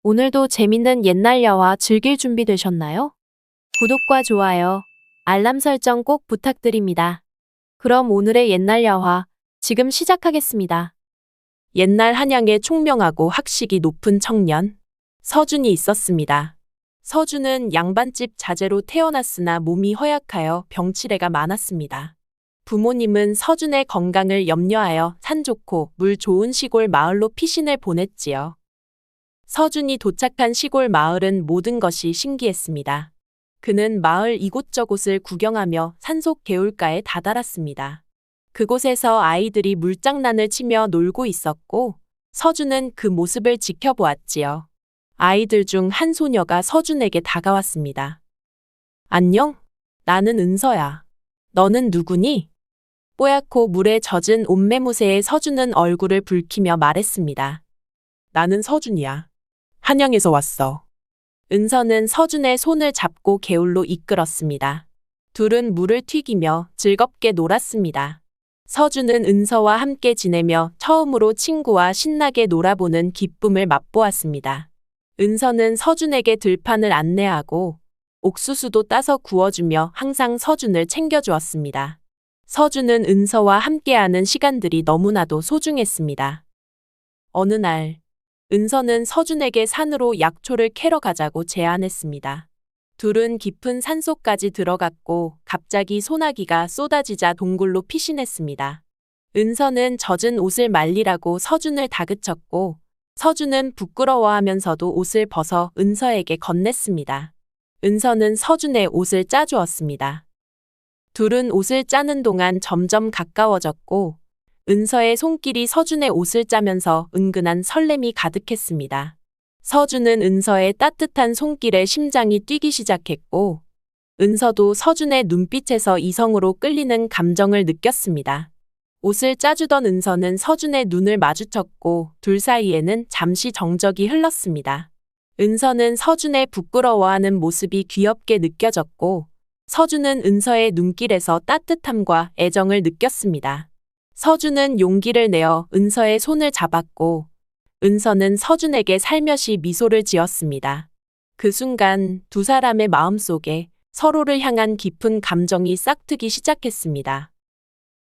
오늘도 재밌는 옛날 영화 즐길 준비 되셨나요? 구독과 좋아요, 알람 설정 꼭 부탁드립니다. 그럼 오늘의 옛날 영화 지금 시작하겠습니다. 옛날 한양에 총명하고 학식이 높은 청년, 서준이 있었습니다. 서준은 양반집 자제로 태어났으나 몸이 허약하여 병치레가 많았습니다. 부모님은 서준의 건강을 염려하여 산 좋고 물 좋은 시골 마을로 피신을 보냈지요. 서준이 도착한 시골 마을은 모든 것이 신기했습니다. 그는 마을 이곳저곳을 구경하며 산속 개울가에 다다랐습니다. 그곳에서 아이들이 물장난을 치며 놀고 있었고, 서준은 그 모습을 지켜보았지요. 아이들 중 한 소녀가 서준에게 다가왔습니다. 안녕? 나는 은서야. 너는 누구니? 뽀얗고 물에 젖은 옷매무새의 서준은 얼굴을 붉히며 말했습니다. 나는 서준이야. 한양에서 왔어. 은서는 서준의 손을 잡고 개울로 이끌었습니다. 둘은 물을 튀기며 즐겁게 놀았습니다. 서준은 은서와 함께 지내며 처음으로 친구와 신나게 놀아보는 기쁨을 맛보았습니다. 은서는 서준에게 들판을 안내하고 옥수수도 따서 구워주며 항상 서준을 챙겨주었습니다. 서준은 은서와 함께하는 시간들이 너무나도 소중했습니다. 어느 날, 은서는 서준에게 산으로 약초를 캐러 가자고 제안했습니다. 둘은 깊은 산속까지 들어갔고 갑자기 소나기가 쏟아지자 동굴로 피신했습니다. 은서는 젖은 옷을 말리라고 서준을 다그쳤고 서준은 부끄러워하면서도 옷을 벗어 은서에게 건넸습니다. 은서는 서준의 옷을 짜주었습니다. 둘은 옷을 짜는 동안 점점 가까워졌고 은서의 손길이 서준의 옷을 짜면서 은근한 설렘이 가득했습니다. 서준은 은서의 따뜻한 손길에 심장이 뛰기 시작했고 은서도 서준의 눈빛에서 이성으로 끌리는 감정을 느꼈습니다. 옷을 짜주던 은서는 서준의 눈을 마주쳤고 둘 사이에는 잠시 정적이 흘렀습니다. 은서는 서준의 부끄러워하는 모습이 귀엽게 느껴졌고 서준은 은서의 눈길에서 따뜻함과 애정을 느꼈습니다. 서준은 용기를 내어 은서의 손을 잡았고 은서는 서준에게 살며시 미소를 지었습니다. 그 순간 두 사람의 마음속에 서로를 향한 깊은 감정이 싹트기 시작했습니다.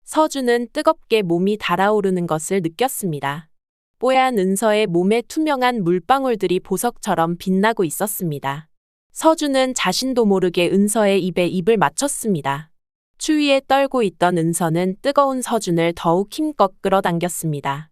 서준은 뜨겁게 몸이 달아오르는 것을 느꼈습니다. 뽀얀 은서의 몸에 투명한 물방울들이 보석처럼 빛나고 있었습니다. 서준은 자신도 모르게 은서의 입에 입을 맞췄습니다. 추위에 떨고 있던 은서는 뜨거운 서준을 더욱 힘껏 끌어당겼습니다.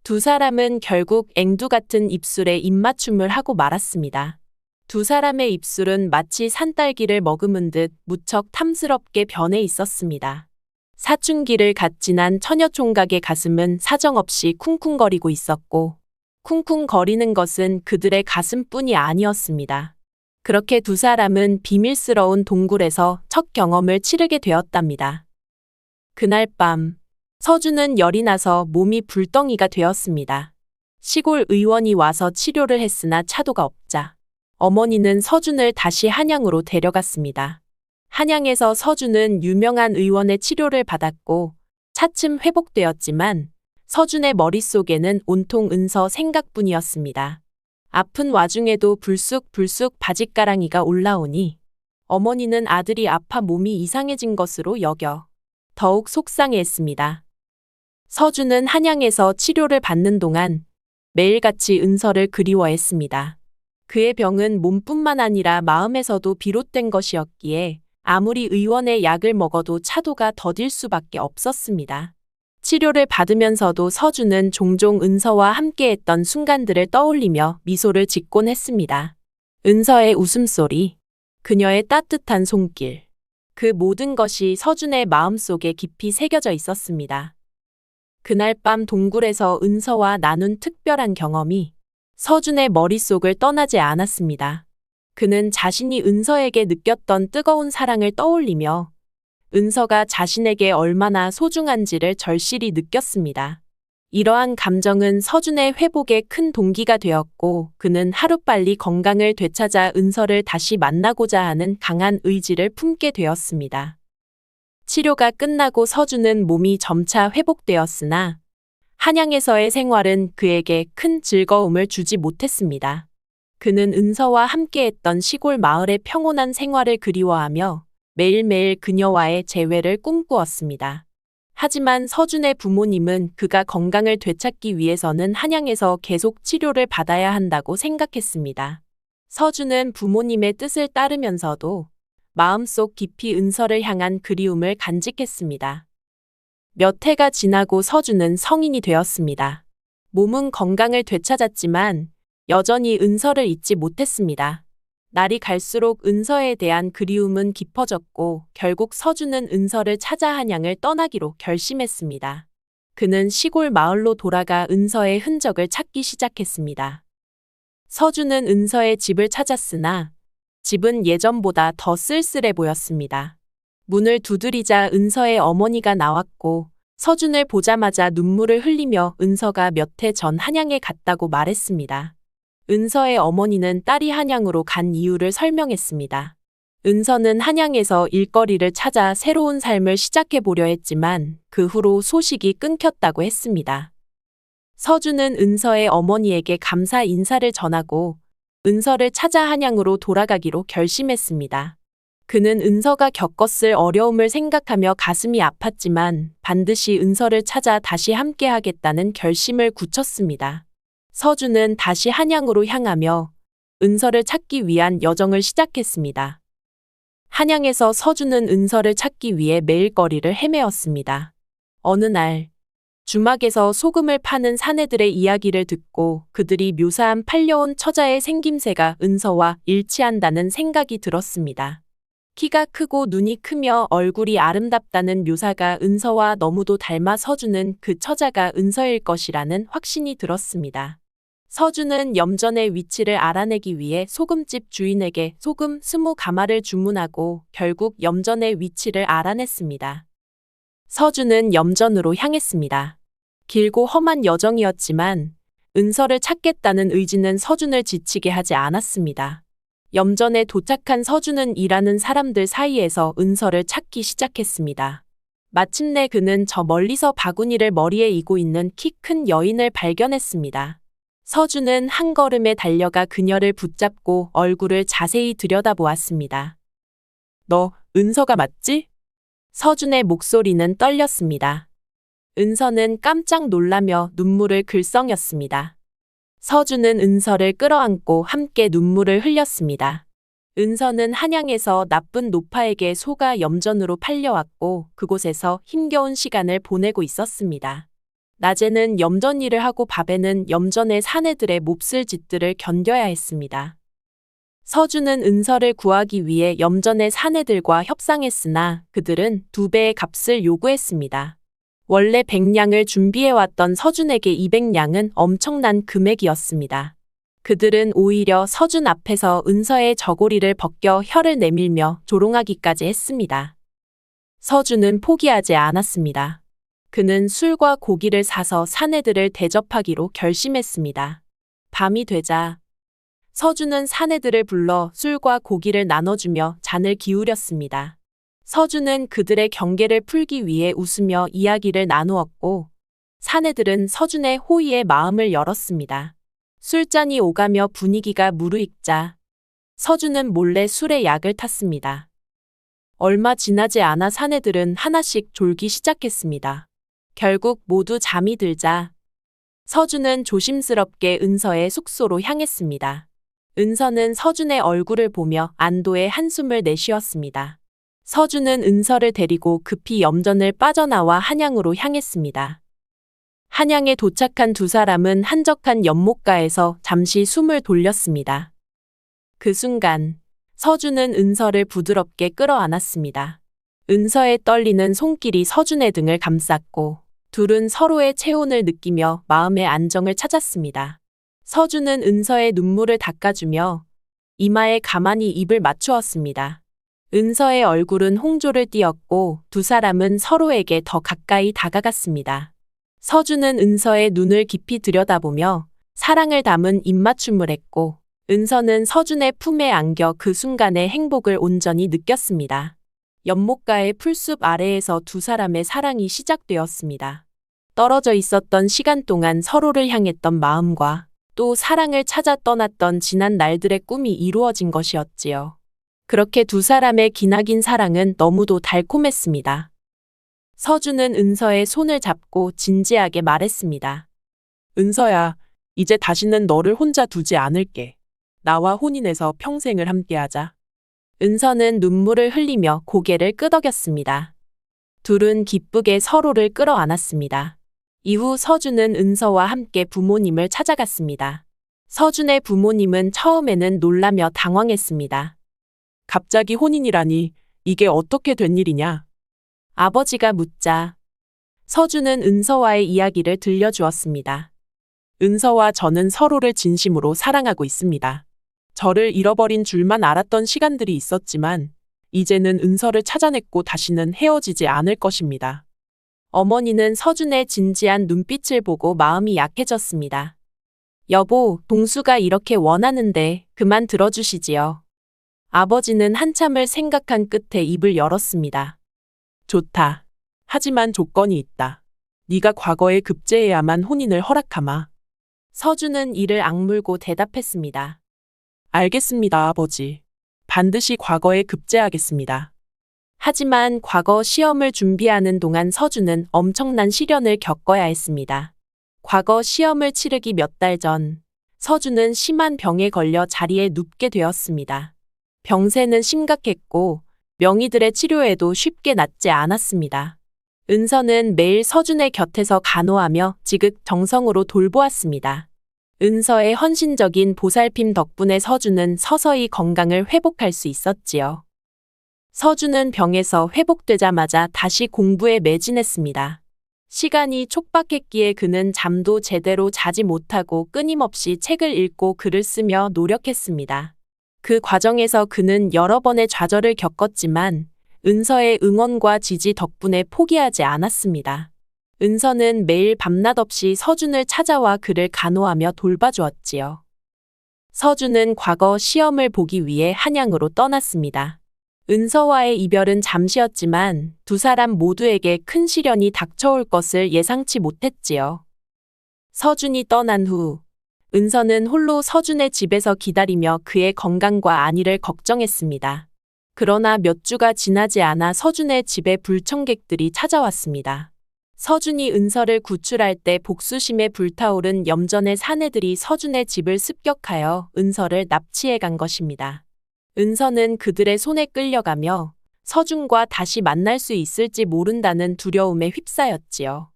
두 사람은 결국 앵두 같은 입술에 입맞춤을 하고 말았습니다. 두 사람의 입술은 마치 산딸기를 머금은 듯 무척 탐스럽게 변해 있었습니다. 사춘기를 갓 지난 처녀 총각의 가슴은 사정없이 쿵쿵거리고 있었고 쿵쿵거리는 것은 그들의 가슴뿐이 아니었습니다. 그렇게 두 사람은 비밀스러운 동굴에서 첫 경험을 치르게 되었답니다. 그날 밤, 서준은 열이 나서 몸이 불덩이가 되었습니다. 시골 의원이 와서 치료를 했으나 차도가 없자 어머니는 서준을 다시 한양으로 데려갔습니다. 한양에서 서준은 유명한 의원의 치료를 받았고 차츰 회복되었지만 서준의 머릿속에는 온통 은서 생각뿐이었습니다. 아픈 와중에도 불쑥불쑥 바짓가랑이가 올라오니 어머니는 아들이 아파 몸이 이상해진 것으로 여겨 더욱 속상해했습니다. 서준은 한양에서 치료를 받는 동안 매일같이 은서를 그리워했습니다. 그의 병은 몸뿐만 아니라 마음에서도 비롯된 것이었기에 아무리 의원의 약을 먹어도 차도가 더딜 수밖에 없었습니다. 치료를 받으면서도 서준은 종종 은서와 함께했던 순간들을 떠올리며 미소를 짓곤 했습니다. 은서의 웃음소리, 그녀의 따뜻한 손길, 그 모든 것이 서준의 마음속에 깊이 새겨져 있었습니다. 그날 밤 동굴에서 은서와 나눈 특별한 경험이 서준의 머릿속을 떠나지 않았습니다. 그는 자신이 은서에게 느꼈던 뜨거운 사랑을 떠올리며 은서가 자신에게 얼마나 소중한지를 절실히 느꼈습니다. 이러한 감정은 서준의 회복에 큰 동기가 되었고 그는 하루빨리 건강을 되찾아 은서를 다시 만나고자 하는 강한 의지를 품게 되었습니다. 치료가 끝나고 서준은 몸이 점차 회복되었으나 한양에서의 생활은 그에게 큰 즐거움을 주지 못했습니다. 그는 은서와 함께했던 시골 마을의 평온한 생활을 그리워하며 매일매일 그녀와의 재회를 꿈꾸었습니다. 하지만 서준의 부모님은 그가 건강을 되찾기 위해서는 한양에서 계속 치료를 받아야 한다고 생각했습니다. 서준은 부모님의 뜻을 따르면서도 마음속 깊이 은서를 향한 그리움을 간직했습니다. 몇 해가 지나고 서준은 성인이 되었습니다. 몸은 건강을 되찾았지만 여전히 은서를 잊지 못했습니다. 날이 갈수록 은서에 대한 그리움은 깊어졌고 결국 서준은 은서를 찾아 한양을 떠나기로 결심했습니다. 그는 시골 마을로 돌아가 은서의 흔적을 찾기 시작했습니다. 서준은 은서의 집을 찾았으나 집은 예전보다 더 쓸쓸해 보였습니다. 문을 두드리자 은서의 어머니가 나왔고 서준을 보자마자 눈물을 흘리며 은서가 몇 해 전 한양에 갔다고 말했습니다. 은서의 어머니는 딸이 한양으로 간 이유를 설명했습니다. 은서는 한양에서 일거리를 찾아 새로운 삶을 시작해 보려 했지만 그 후로 소식이 끊겼다고 했습니다. 서준은 은서의 어머니에게 감사 인사를 전하고 은서를 찾아 한양으로 돌아가기로 결심했습니다. 그는 은서가 겪었을 어려움을 생각하며 가슴이 아팠지만 반드시 은서를 찾아 다시 함께하겠다는 결심을 굳혔습니다. 서준은 다시 한양으로 향하며 은서를 찾기 위한 여정을 시작했습니다. 한양에서 서준은 은서를 찾기 위해 매일 거리를 헤매었습니다. 어느 날 주막에서 소금을 파는 사내들의 이야기를 듣고 그들이 묘사한 팔려온 처자의 생김새가 은서와 일치한다는 생각이 들었습니다. 키가 크고 눈이 크며 얼굴이 아름답다는 묘사가 은서와 너무도 닮아 서준은 그 처자가 은서일 것이라는 확신이 들었습니다. 서준은 염전의 위치를 알아내기 위해 소금집 주인에게 소금 20가마를 주문하고 결국 염전의 위치를 알아냈습니다. 서준은 염전으로 향했습니다. 길고 험한 여정이었지만 은서를 찾겠다는 의지는 서준을 지치게 하지 않았습니다. 염전에 도착한 서준은 일하는 사람들 사이에서 은서를 찾기 시작했습니다. 마침내 그는 저 멀리서 바구니를 머리에 이고 있는 키 큰 여인을 발견했습니다. 서준은 한 걸음에 달려가 그녀를 붙잡고 얼굴을 자세히 들여다보았습니다. 너 은서가 맞지? 서준의 목소리는 떨렸습니다. 은서는 깜짝 놀라며 눈물을 글썽였습니다. 서준은 은서를 끌어안고 함께 눈물을 흘렸습니다. 은서는 한양에서 나쁜 노파에게 속아 염전으로 팔려왔고 그곳에서 힘겨운 시간을 보내고 있었습니다. 낮에는 염전 일을 하고 밤에는 염전의 사내들의 몹쓸 짓들을 견뎌야 했습니다. 서준은 은서를 구하기 위해 염전의 사내들과 협상했으나 그들은 2배의 값을 요구했습니다. 원래 100냥을 준비해왔던 서준에게 200냥은 엄청난 금액이었습니다. 그들은 오히려 서준 앞에서 은서의 저고리를 벗겨 혀를 내밀며 조롱하기까지 했습니다. 서준은 포기하지 않았습니다. 그는 술과 고기를 사서 사내들을 대접하기로 결심했습니다. 밤이 되자 서준은 사내들을 불러 술과 고기를 나눠주며 잔을 기울였습니다. 서준은 그들의 경계를 풀기 위해 웃으며 이야기를 나누었고 사내들은 서준의 호의에 마음을 열었습니다. 술잔이 오가며 분위기가 무르익자 서준은 몰래 술에 약을 탔습니다. 얼마 지나지 않아 사내들은 하나씩 졸기 시작했습니다. 결국 모두 잠이 들자 서준은 조심스럽게 은서의 숙소로 향했습니다. 은서는 서준의 얼굴을 보며 안도의 한숨을 내쉬었습니다. 서준은 은서를 데리고 급히 염전을 빠져나와 한양으로 향했습니다. 한양에 도착한 두 사람은 한적한 연못가에서 잠시 숨을 돌렸습니다. 그 순간 서준은 은서를 부드럽게 끌어안았습니다. 은서의 떨리는 손길이 서준의 등을 감쌌고 둘은 서로의 체온을 느끼며 마음의 안정을 찾았습니다. 서준은 은서의 눈물을 닦아주며 이마에 가만히 입을 맞추었습니다. 은서의 얼굴은 홍조를 띠었고 두 사람은 서로에게 더 가까이 다가갔습니다. 서준은 은서의 눈을 깊이 들여다보며 사랑을 담은 입맞춤을 했고 은서는 서준의 품에 안겨 그 순간의 행복을 온전히 느꼈습니다. 연못가의 풀숲 아래에서 두 사람의 사랑이 시작되었습니다. 떨어져 있었던 시간 동안 서로를 향했던 마음과 또 사랑을 찾아 떠났던 지난 날들의 꿈이 이루어진 것이었지요. 그렇게 두 사람의 기나긴 사랑은 너무도 달콤했습니다. 서준은 은서의 손을 잡고 진지하게 말했습니다. 은서야, 이제 다시는 너를 혼자 두지 않을게. 나와 혼인해서 평생을 함께하자. 은서는 눈물을 흘리며 고개를 끄덕였습니다. 둘은 기쁘게 서로를 끌어안았습니다. 이후 서준은 은서와 함께 부모님을 찾아갔습니다. 서준의 부모님은 처음에는 놀라며 당황했습니다. 갑자기 혼인이라니, 이게 어떻게 된 일이냐? 아버지가 묻자 서준은 은서와의 이야기를 들려주었습니다. 은서와 저는 서로를 진심으로 사랑하고 있습니다. 저를 잃어버린 줄만 알았던 시간들이 있었지만 이제는 은서를 찾아냈고 다시는 헤어지지 않을 것입니다. 어머니는 서준의 진지한 눈빛을 보고 마음이 약해졌습니다. 여보, 동수가 이렇게 원하는데 그만 들어주시지요. 아버지는 한참을 생각한 끝에 입을 열었습니다. 좋다. 하지만 조건이 있다. 네가 과거에 급제해야만 혼인을 허락하마. 서준은 이를 악물고 대답했습니다. 알겠습니다, 아버지. 반드시 과거에 급제하겠습니다. 하지만 과거 시험을 준비하는 동안 서준은 엄청난 시련을 겪어야 했습니다. 과거 시험을 치르기 몇 달 전, 서준은 심한 병에 걸려 자리에 눕게 되었습니다. 병세는 심각했고 명의들의 치료에도 쉽게 낫지 않았습니다. 은서는 매일 서준의 곁에서 간호하며 지극정성으로 돌보았습니다. 은서의 헌신적인 보살핌 덕분에 서준은 서서히 건강을 회복할 수 있었지요. 서준은 병에서 회복되자마자 다시 공부에 매진했습니다. 시간이 촉박했기에 그는 잠도 제대로 자지 못하고 끊임없이 책을 읽고 글을 쓰며 노력했습니다. 그 과정에서 그는 여러 번의 좌절을 겪었지만 은서의 응원과 지지 덕분에 포기하지 않았습니다. 은서는 매일 밤낮 없이 서준을 찾아와 그를 간호하며 돌봐주었지요. 서준은 과거 시험을 보기 위해 한양으로 떠났습니다. 은서와의 이별은 잠시였지만 두 사람 모두에게 큰 시련이 닥쳐올 것을 예상치 못했지요. 서준이 떠난 후 은서는 홀로 서준의 집에서 기다리며 그의 건강과 안위를 걱정했습니다. 그러나 몇 주가 지나지 않아 서준의 집에 불청객들이 찾아왔습니다. 서준이 은서를 구출할 때 복수심에 불타오른 염전의 사내들이 서준의 집을 습격하여 은서를 납치해 간 것입니다. 은서는 그들의 손에 끌려가며 서준과 다시 만날 수 있을지 모른다는 두려움에 휩싸였지요.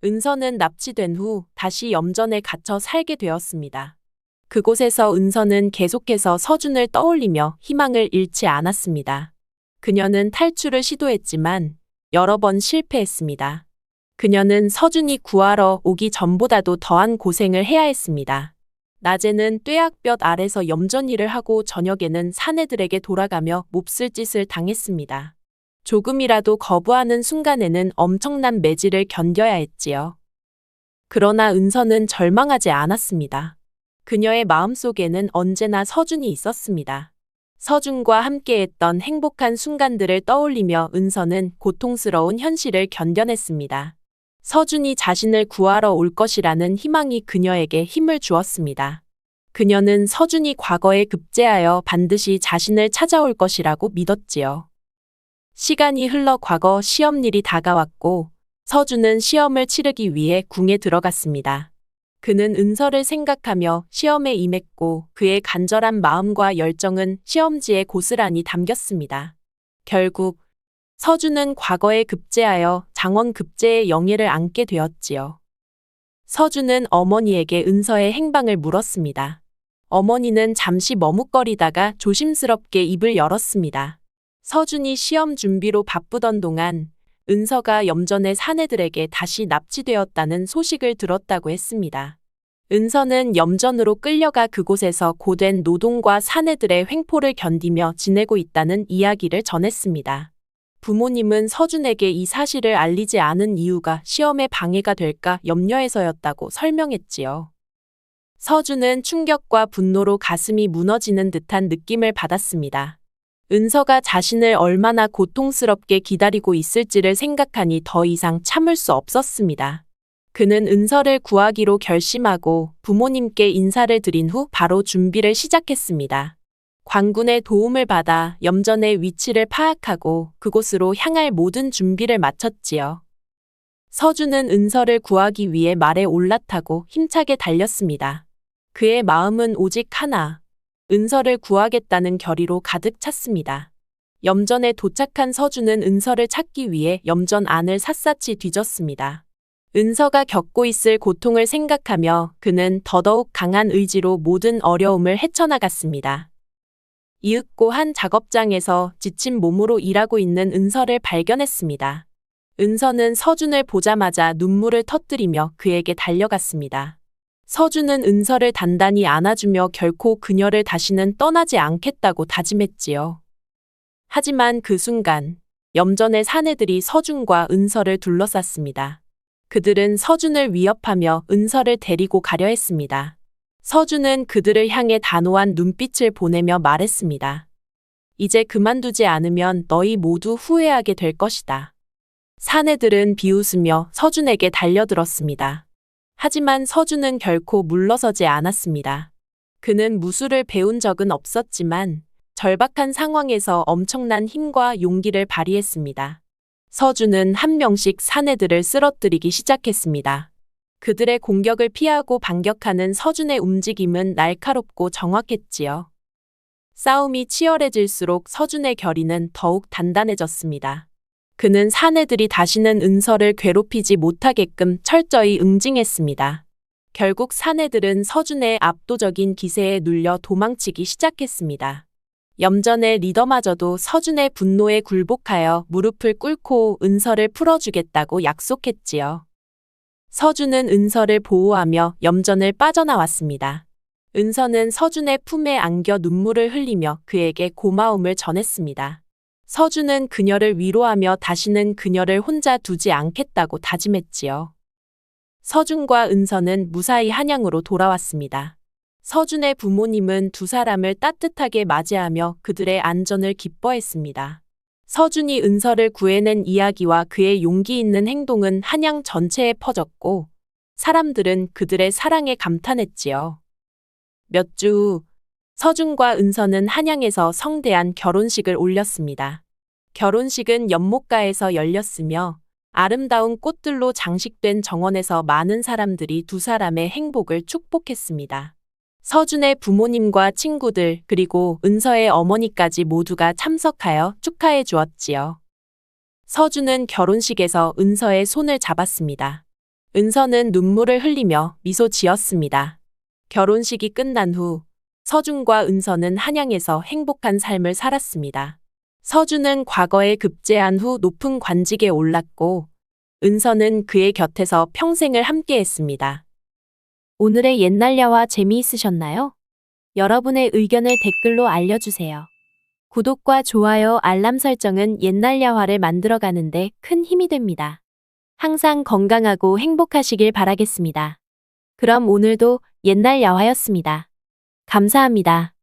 은서는 납치된 후 다시 염전에 갇혀 살게 되었습니다. 그곳에서 은서는 계속해서 서준을 떠올리며 희망을 잃지 않았습니다. 그녀는 탈출을 시도했지만 여러 번 실패했습니다. 그녀는 서준이 구하러 오기 전보다도 더한 고생을 해야 했습니다. 낮에는 뙤약볕 아래서 염전일을 하고 저녁에는 사내들에게 돌아가며 몹쓸 짓을 당했습니다. 조금이라도 거부하는 순간에는 엄청난 매질을 견뎌야 했지요. 그러나 은서는 절망하지 않았습니다. 그녀의 마음속에는 언제나 서준이 있었습니다. 서준과 함께했던 행복한 순간들을 떠올리며 은서는 고통스러운 현실을 견뎌냈습니다. 서준이 자신을 구하러 올 것이라는 희망이 그녀에게 힘을 주었습니다. 그녀는 서준이 과거에 급제하여 반드시 자신을 찾아올 것이라고 믿었지요. 시간이 흘러 과거 시험일이 다가왔고 서준은 시험을 치르기 위해 궁에 들어갔습니다. 그는 은서를 생각하며 시험에 임했고 그의 간절한 마음과 열정은 시험지에 고스란히 담겼습니다. 결국 서준은 과거에 급제하여 장원 급제의 영예를 안게 되었지요. 서준은 어머니에게 은서의 행방을 물었습니다. 어머니는 잠시 머뭇거리다가 조심스럽게 입을 열었습니다. 서준이 시험 준비로 바쁘던 동안 은서가 염전의 사내들에게 다시 납치되었다는 소식을 들었다고 했습니다. 은서는 염전으로 끌려가 그곳에서 고된 노동과 사내들의 횡포를 견디며 지내고 있다는 이야기를 전했습니다. 부모님은 서준에게 이 사실을 알리지 않은 이유가 시험에 방해가 될까 염려해서였다고 설명했지요. 서준은 충격과 분노로 가슴이 무너지는 듯한 느낌을 받았습니다. 은서가 자신을 얼마나 고통스럽게 기다리고 있을지를 생각하니 더 이상 참을 수 없었습니다. 그는 은서를 구하기로 결심하고 부모님께 인사를 드린 후 바로 준비를 시작했습니다. 관군의 도움을 받아 염전의 위치를 파악하고 그곳으로 향할 모든 준비를 마쳤지요. 서준은 은서를 구하기 위해 말에 올라타고 힘차게 달렸습니다. 그의 마음은 오직 하나, 은서를 구하겠다는 결의로 가득 찼습니다. 염전에 도착한 서준은 은서를 찾기 위해 염전 안을 샅샅이 뒤졌습니다. 은서가 겪고 있을 고통을 생각하며 그는 더더욱 강한 의지로 모든 어려움을 헤쳐나갔습니다. 이윽고 한 작업장에서 지친 몸으로 일하고 있는 은서를 발견했습니다. 은서는 서준을 보자마자 눈물을 터뜨리며 그에게 달려갔습니다. 서준은 은서를 단단히 안아주며 결코 그녀를 다시는 떠나지 않겠다고 다짐했지요. 하지만 그 순간 염전의 사내들이 서준과 은서를 둘러쌌습니다. 그들은 서준을 위협하며 은서를 데리고 가려 했습니다. 서준은 그들을 향해 단호한 눈빛을 보내며 말했습니다. 이제 그만두지 않으면 너희 모두 후회하게 될 것이다. 사내들은 비웃으며 서준에게 달려들었습니다. 하지만 서준은 결코 물러서지 않았습니다. 그는 무술을 배운 적은 없었지만 절박한 상황에서 엄청난 힘과 용기를 발휘했습니다. 서준은 한 명씩 사내들을 쓰러뜨리기 시작했습니다. 그들의 공격을 피하고 반격하는 서준의 움직임은 날카롭고 정확했지요. 싸움이 치열해질수록 서준의 결의는 더욱 단단해졌습니다. 그는 사내들이 다시는 은서를 괴롭히지 못하게끔 철저히 응징했습니다. 결국 사내들은 서준의 압도적인 기세에 눌려 도망치기 시작했습니다. 염전의 리더마저도 서준의 분노에 굴복하여 무릎을 꿇고 은서를 풀어주겠다고 약속했지요. 서준은 은서를 보호하며 염전을 빠져나왔습니다. 은서는 서준의 품에 안겨 눈물을 흘리며 그에게 고마움을 전했습니다. 서준은 그녀를 위로하며 다시는 그녀를 혼자 두지 않겠다고 다짐했지요. 서준과 은서는 무사히 한양으로 돌아왔습니다. 서준의 부모님은 두 사람을 따뜻하게 맞이하며 그들의 안전을 기뻐했습니다. 서준이 은서를 구해낸 이야기와 그의 용기 있는 행동은 한양 전체에 퍼졌고 사람들은 그들의 사랑에 감탄했지요. 몇 주 후 서준과 은서는 한양에서 성대한 결혼식을 올렸습니다. 결혼식은 연못가에서 열렸으며 아름다운 꽃들로 장식된 정원에서 많은 사람들이 두 사람의 행복을 축복했습니다. 서준의 부모님과 친구들 그리고 은서의 어머니까지 모두가 참석하여 축하해 주었지요. 서준은 결혼식에서 은서의 손을 잡았습니다. 은서는 눈물을 흘리며 미소 지었습니다. 결혼식이 끝난 후 서준과 은서는 한양에서 행복한 삶을 살았습니다. 서준은 과거에 급제한 후 높은 관직에 올랐고 은서는 그의 곁에서 평생을 함께했습니다. 오늘의 옛날야화 재미있으셨나요? 여러분의 의견을 댓글로 알려주세요. 구독과 좋아요, 알람 설정은 옛날야화를 만들어가는데 큰 힘이 됩니다. 항상 건강하고 행복하시길 바라겠습니다. 그럼 오늘도 옛날야화였습니다. 감사합니다.